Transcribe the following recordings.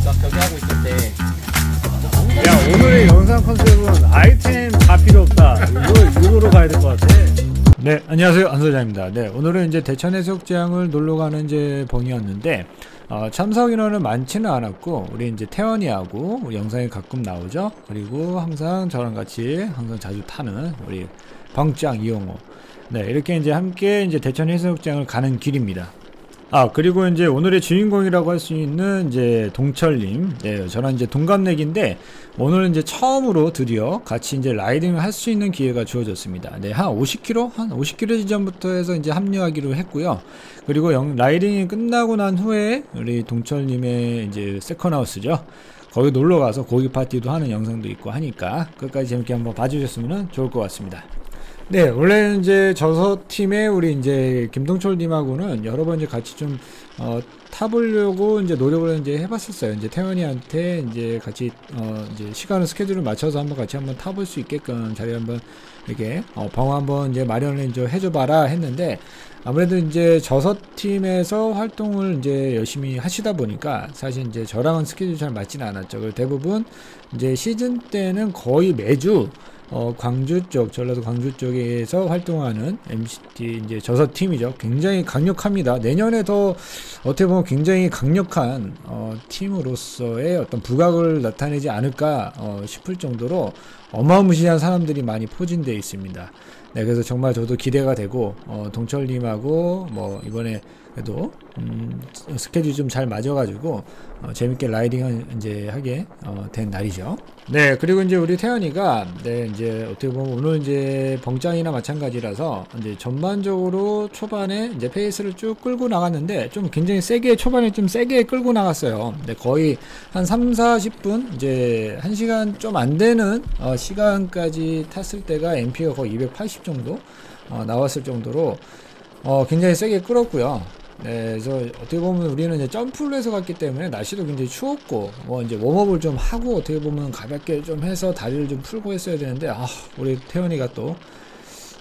막 경기하고 있을 때. 야, 오늘의 영상 컨셉은 아이템 다 필요 없다. 이거로 가야 될 것 같아. 네, 안녕하세요. 안소장입니다. 네, 오늘은 이제 대천 해수욕장을 놀러 가는 이제 봉이었는데, 참석 인원은 많지는 않았고, 우리 이제 태원이하고 우리 영상에 가끔 나오죠. 그리고 항상 저랑 같이 항상 자주 타는 우리 방짱 이용호. 네, 이렇게 이제 함께 이제 대천 해수욕장을 가는 길입니다. 그리고 이제 오늘의 주인공이라고 할 수 있는 이제 동철님. 네, 저랑 이제 동갑내기인데, 오늘 이제 처음으로 드디어 같이 이제 라이딩을 할 수 있는 기회가 주어졌습니다. 네, 한 50km? 한 50km 지점부터 해서 이제 합류하기로 했고요. 그리고 라이딩이 끝나고 난 후에 우리 동철님의 이제 세컨하우스죠. 거기 놀러 가서 고기 파티도 하는 영상도 있고 하니까 끝까지 재밌게 한번 봐주셨으면 좋을 것 같습니다. 네, 원래는 이제 저서팀의 우리 이제 김동철님하고는 여러 번 이제 같이 좀, 타보려고 이제 노력을 이제 해봤었어요. 이제 태연이한테 이제 같이, 이제 시간을 스케줄을 맞춰서 한번 같이 한번 타볼 수 있게끔 자리 한번 이렇게, 방 한번 이제 마련을 이제 해줘봐라 했는데, 아무래도 이제 저서팀에서 활동을 이제 열심히 하시다 보니까 사실 이제 저랑은 스케줄이 잘 맞지는 않았죠. 그리고 대부분 이제 시즌 때는 거의 매주 광주 쪽, 전라도 광주 쪽에서 활동하는 MCT 이제 저서팀이죠. 굉장히 강력합니다. 내년에 더 어떻게 보면 굉장히 강력한 팀으로서의 어떤 부각을 나타내지 않을까 싶을 정도로 어마무시한 사람들이 많이 포진되어 있습니다. 네, 그래서 정말 저도 기대가 되고 동철님하고 뭐 이번에 그래도 스케줄이 좀 잘 맞아가지고 재밌게 라이딩을 이제 하게 된 날이죠. 네, 그리고 이제 우리 태연이가 네 이제 어떻게 보면 오늘 이제 벙짱이나 마찬가지라서 이제 전반적으로 초반에 이제 페이스를 쭉 끌고 나갔는데 좀 굉장히 세게 초반에 좀 세게 끌고 나갔어요. 네, 거의 한 3-40분 이제 1시간 좀 안 되는 시간까지 탔을 때가 MP가 거의 280 정도 나왔을 정도로 굉장히 세게 끌었고요. 네, 그래서 어떻게 보면 우리는 이제 점프를 해서 갔기 때문에 날씨도 굉장히 추웠고, 이제 웜업을 좀 하고 어떻게 보면 가볍게 좀 해서 다리를 좀 풀고 했어야 되는데, 우리 태연이가 또,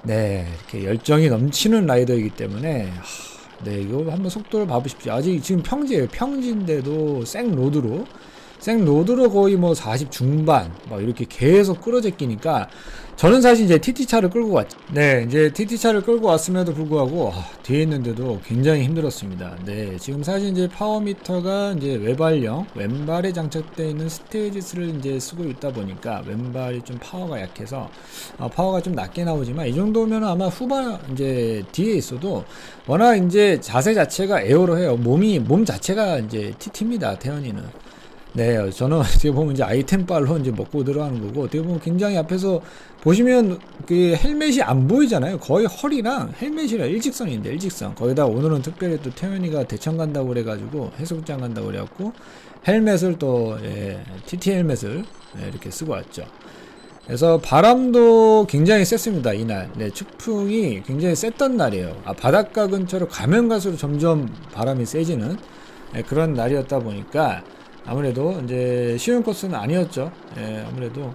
네, 이렇게 열정이 넘치는 라이더이기 때문에, 네, 이거 한번 속도를 봐보십시오. 아직 지금 평지예요. 평지인데도 생로드로 거의 뭐 40 중반, 막 이렇게 계속 끌어제끼니까, 저는 사실 이제 TT차를 끌고 왔죠. 네, 이제 TT차를 끌고 왔음에도 불구하고, 뒤에 있는데도 굉장히 힘들었습니다. 네, 지금 사실 이제 파워미터가 이제 외발형, 왼발에 장착되어 있는 스테이지스를 이제 쓰고 있다 보니까, 왼발이 좀 파워가 약해서, 파워가 좀 낮게 나오지만, 이 정도면 아마 후반, 이제 뒤에 있어도, 워낙 이제 자세 자체가 에어로 해요. 몸 자체가 이제 TT입니다, 태연이는. 네, 저는 어떻게 보면 이제 아이템빨로 이제 먹고 들어가는 거고, 어떻게 보면 굉장히 앞에서 보시면 그 헬멧이 안 보이잖아요. 거의 허리랑 헬멧이랑 일직선인데, 일직선. 거기다 오늘은 특별히 또 태연이가 대천 간다고 그래가지고, 해수욕장 간다고 그래갖고, 헬멧을 또, TT 헬멧을 이렇게 쓰고 왔죠. 그래서 바람도 굉장히 셌습니다, 이날. 네, 추풍이 굉장히 셌던 날이에요. 바닷가 근처로 가면 갈수록 점점 바람이 세지는 그런 날이었다 보니까, 아무래도 이제 쉬운 코스는 아니었죠. 아무래도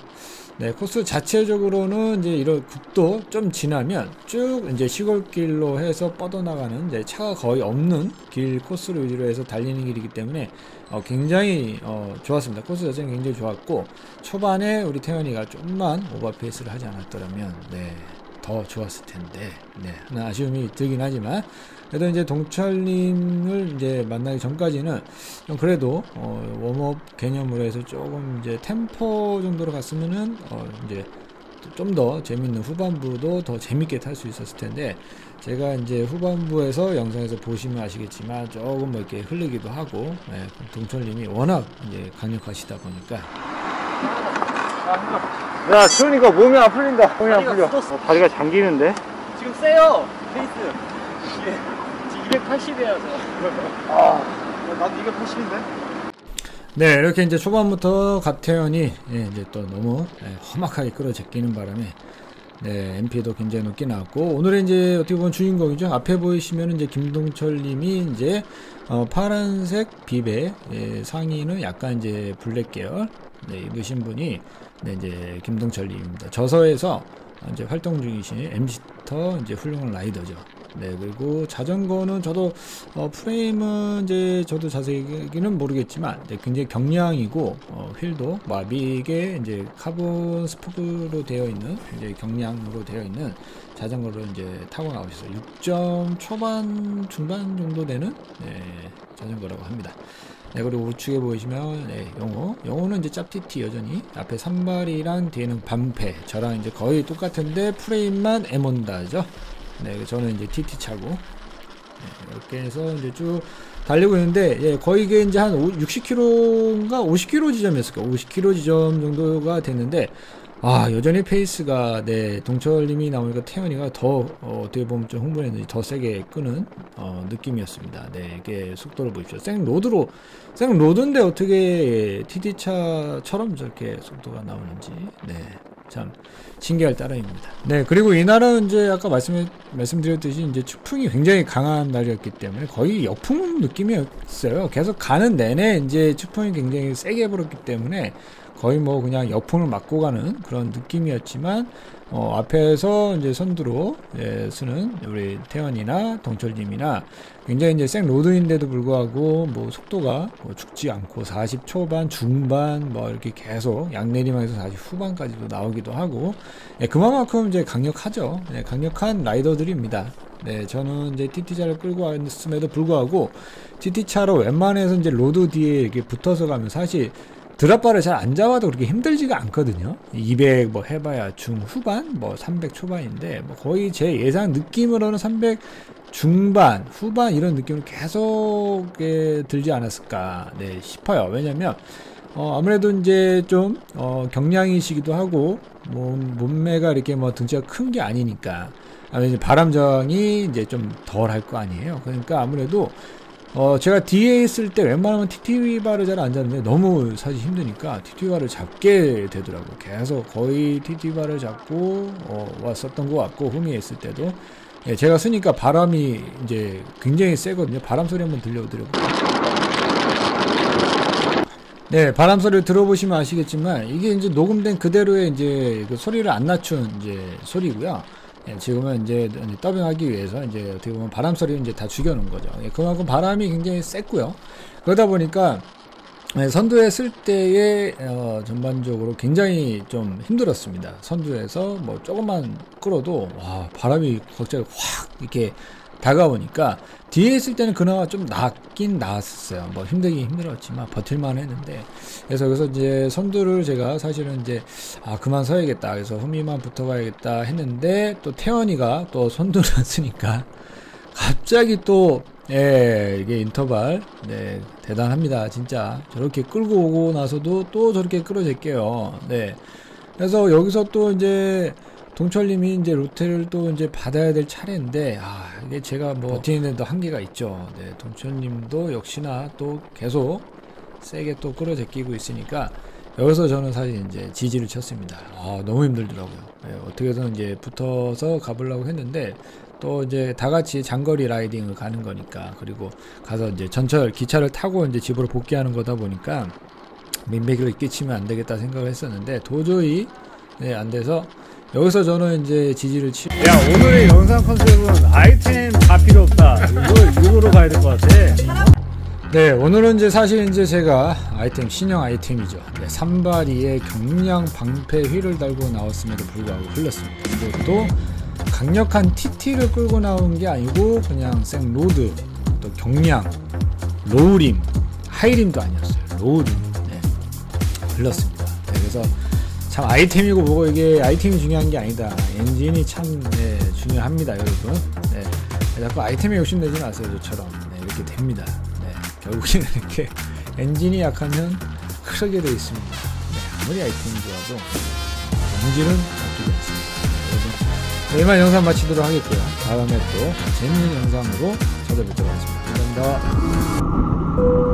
네, 코스 자체적으로는 이제 이런 국도 좀 지나면 쭉 이제 시골길로 해서 뻗어나가는 이제 차가 거의 없는 길 코스를 위주로 해서 달리는 길이기 때문에 굉장히 좋았습니다. 코스 자체는 굉장히 좋았고, 초반에 우리 태연이가 좀만 오버페이스를 하지 않았더라면 네, 더 좋았을 텐데, 네, 하나 아쉬움이 들긴 하지만, 그래도 이제 동철님을 이제 만나기 전까지는 좀 그래도 웜업 개념으로 해서 조금 이제 템포 정도로 갔으면은 이제 좀 더 재밌는 후반부도 더 재밌게 탈 수 있었을 텐데, 제가 이제 후반부에서 영상에서 보시면 아시겠지만 조금 뭐 이렇게 흘리기도 하고, 네, 동철님이 워낙 이제 강력하시다 보니까. 야, 추우니까 몸이 안 풀린다. 몸이 안 풀려. 다리가 잠기는데? 지금 세요, 페이스. 이게 280이에요, 저. 나도 280인데? 네, 이렇게 이제 초반부터 갓태연이 이제 또 너무 험악하게 끌어제끼는 바람에 네, MP도 굉장히 높게 나왔고, 오늘의 이제 어떻게 보면 주인공이죠. 앞에 보이시면 이제 김동철님이 이제 파란색 비배, 상의는 약간 이제 블랙 계열 입으신 분이 네, 이제 김동철님입니다. 저서에서 이제 활동 중이신 MC터 이제 훌륭한 라이더죠. 네, 그리고 자전거는 저도 프레임은 이제 저도 자세히는 모르겠지만 네, 굉장히 경량이고 휠도 마빅에 이제 카본 스포크로 되어 있는 굉장히 경량으로 되어 있는 자전거를 이제 타고 나오셨어요. 6점 초반 중반 정도 되는 네, 자전거라고 합니다. 네, 그리고 우측에 보시면 네, 영어는 이제 짭티티 여전히 앞에 산발이랑 뒤에는 반패 저랑 이제 거의 똑같은데 프레임만 에몬다죠. 네, 저는 이제 TT 차고 네, 이렇게 해서 이제 쭉 달리고 있는데 예, 거의 이게 이제 한 60km인가 50km 지점이었을까 50km 지점 정도가 됐는데 여전히 페이스가 네, 동철님이 나오니까 태연이가 더 어떻게 보면 좀 흥분했는지 더 세게 끄는 느낌이었습니다. 네, 이게 속도를 보십시오. 생로드인데 어떻게 TT차처럼 저렇게 속도가 나오는지 네, 참 신기할 따름입니다. 네, 그리고 이날은 이제 아까 말씀드렸듯이 이제 추풍이 굉장히 강한 날이었기 때문에 거의 역풍 느낌이었어요. 계속 가는 내내 이제 추풍이 굉장히 세게 불었기 때문에 거의 뭐 그냥 역풍을 맞고 가는 그런 느낌이었지만 앞에서 이제 선두로 쓰는 우리 태연이나 동철님이나 굉장히 이제 생로드인데도 불구하고 뭐 속도가 뭐 죽지 않고 40 초반 중반 뭐 이렇게 계속 양내리막에서 40 후반까지도 나오기도 하고 그만큼 이제 강력하죠. 네, 강력한 라이더들입니다. 네, 저는 이제 TT차를 끌고 왔음에도 불구하고 TT차로 웬만해서 이제 로드 뒤에 이렇게 붙어서 가면 사실 드랍바를 잘 안 잡아도 그렇게 힘들지가 않거든요. 200 뭐 해봐야 중후반 뭐 300 초반인데 뭐 거의 제 예상 느낌으로는 300 중반 후반 이런 느낌으로 계속 들지 않았을까 네, 싶어요. 왜냐면 아무래도 이제 좀 경량이시기도 하고 몸매가 이렇게 뭐 등치가 큰 게 아니니까 이제 바람정이 이제 좀 덜 할 거 아니에요. 그러니까 아무래도 제가 뒤에 있을 때 웬만하면 TT바를 잘 안 잡는데 너무 사실 힘드니까 TT바를 잡게 되더라고요. 계속 거의 TT바를 잡고 왔었던 것 같고 후미에 있을 때도 예, 제가 쓰니까 바람이 이제 굉장히 세거든요. 바람 소리 한번 들려드려볼게요. 네, 바람 소리를 들어보시면 아시겠지만 이게 이제 녹음된 그대로의 이제 그 소리를 안 낮춘 이제 소리고요. 예, 지금은 이제 더빙하기 위해서 이제 어떻게 보면 바람 소리를 이제 다 죽여놓은 거죠. 예, 그만큼 바람이 굉장히 셌고요. 그러다 보니까 선두에 쓸 때에 전반적으로 굉장히 좀 힘들었습니다. 선두에서 뭐 조금만 끌어도 와, 바람이 갑자기 확 이렇게 다가오니까 뒤에 있을 때는 그나마 좀 낫긴 나았어요. 뭐 힘들었지만 버틸만 했는데 그래서 여기서 이제 선두를 제가 사실은 이제 그만 서야겠다 그래서 후미만 붙어가야겠다 했는데 또 태연이가 또 선두를 쓰니까 갑자기 또 이게 인터벌 네, 대단합니다. 진짜 저렇게 끌고 오고 나서도 또 저렇게 끌어제껴요. 네, 그래서 여기서 또 이제 동철님이 이제 로테를 또 이제 받아야 될 차례인데 이게 제가 뭐 버티는 데도 한계가 있죠. 네, 동철님도 역시나 또 계속 세게 또 끌어제끼고 있으니까 여기서 저는 사실 이제 지지를 쳤습니다. 너무 힘들더라고요. 네, 어떻게든 이제 붙어서 가보려고 했는데 또 이제 다 같이 장거리 라이딩을 가는 거니까 그리고 가서 이제 전철 기차를 타고 이제 집으로 복귀하는 거다 보니까 민폐를 끼치면 안 되겠다 생각을 했었는데 도저히 네, 안 돼서 여기서 저는 이제 지지를 치고 오늘의 영상 컨셉은 아이템 다 필요 없다 이거로 가야 될 것 같아. 네, 오늘은 이제 사실 이제 제가 아이템 신형 아이템이죠. 네, 산바리에 경량 방패 휠을 달고 나왔음에도 불구하고 흘렀습니다. 이것도 강력한 TT를 끌고 나온 게 아니고 그냥 생로드 또 경량 로우림 하이림도 아니었어요. 로우림 네, 흘렀습니다. 네, 그래서 참 아이템이고 뭐고 이게 아이템이 중요한 게 아니다. 엔진이 참 네, 중요합니다, 여러분. 네, 자꾸 아이템에 욕심내지 마세요, 저처럼. 네, 이렇게 됩니다. 네, 결국에는 이렇게 엔진이 약하면 그러게 되어 있습니다. 네, 아무리 아이템이 좋아도 엔진은 바뀌지 않습니다. 네, 여러분, 이만 영상 마치도록 하겠고요. 다음에 또 재밌는 영상으로 찾아뵙도록 하겠습니다. 감사합니다.